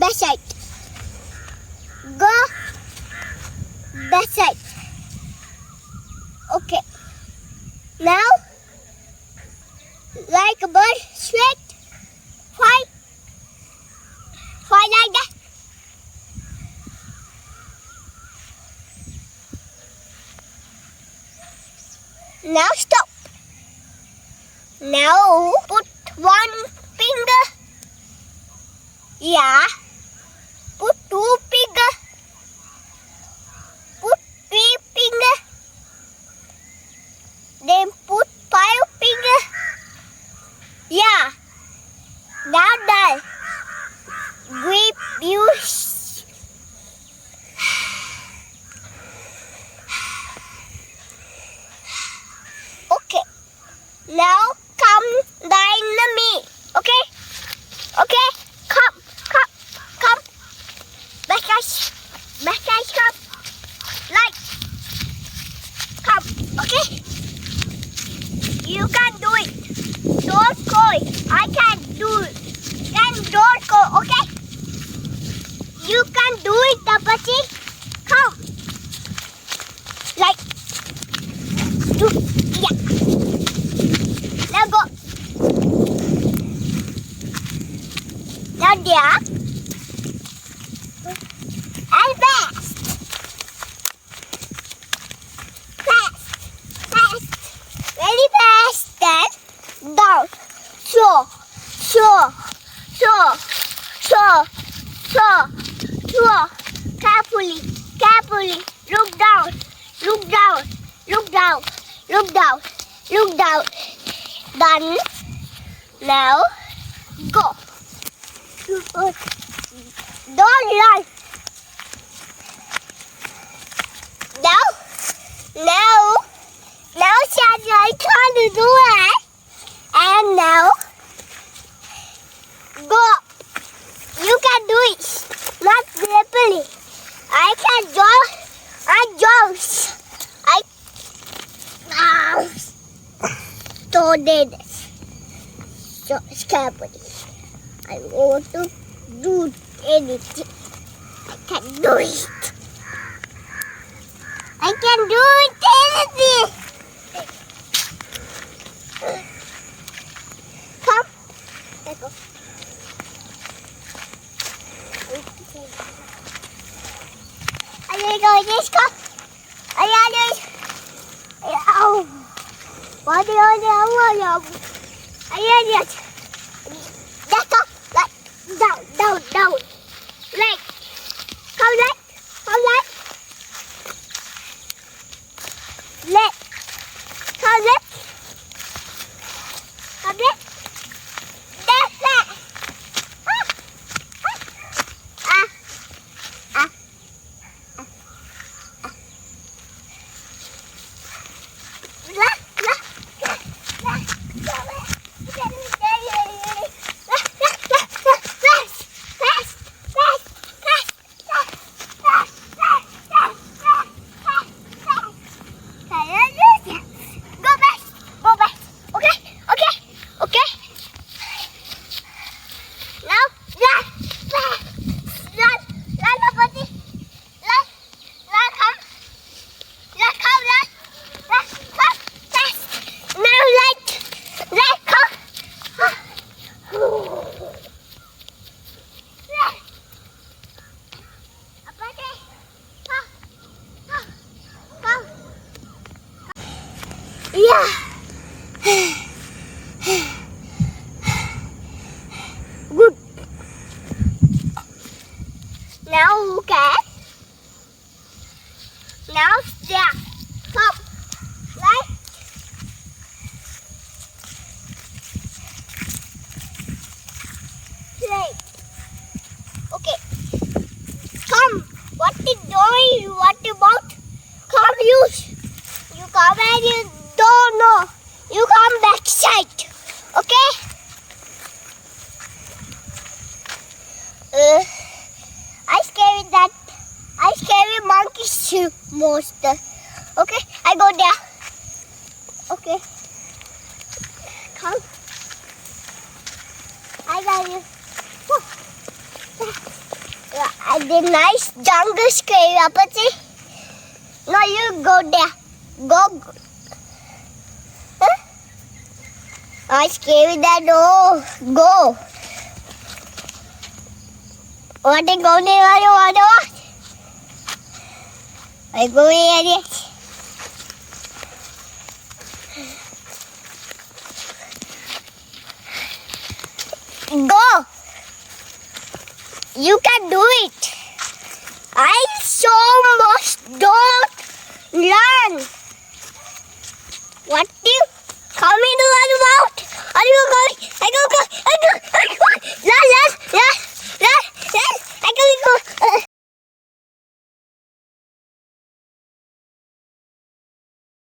back side. Go back side. Okay. Now, like a bird, straight. Fly. Fly like that. Now stop. Now put one finger. Yeah. Put two finger. Put three finger. Then put five finger. Yeah. Now done. Grip you. Okay. Now come down me. Okay? Okay? Come. Backdash, come. Like. Come. Okay? You can do it. Don't go. I can do it. Then don't go. Okay? You can do it, Tapati. Come. Like. Do. Yeah. Now go. Now there. And fast. Very fast. Then down. Slow. Carefully. Look down. Done. Now go. Don't run. Now, Shadi, I trying to do it. And now, go. You can do it. Not rapidly. I can jump. So did this. So carefully. I want to do anything. I can do it. Anything. Come. Let's go. Let's go. Down. Leg. Come leg. Leg. Come leg. That's it. Yeah. Good. Now look at. Now step. Come. Right. Straight. Okay. Come. What is doing? What about? Come use. You come and you don't know. You come back side. Okay? I scary monkeys too most. Okay? I go there. Okay. Come. I got you. the nice jungle scary Apache. No, you go there. Go. Huh? I scary that no. Go. What is going on? What? I go here. Go. You can do it. I so much don't learn. What do you come into my mouth? Are you going? I go.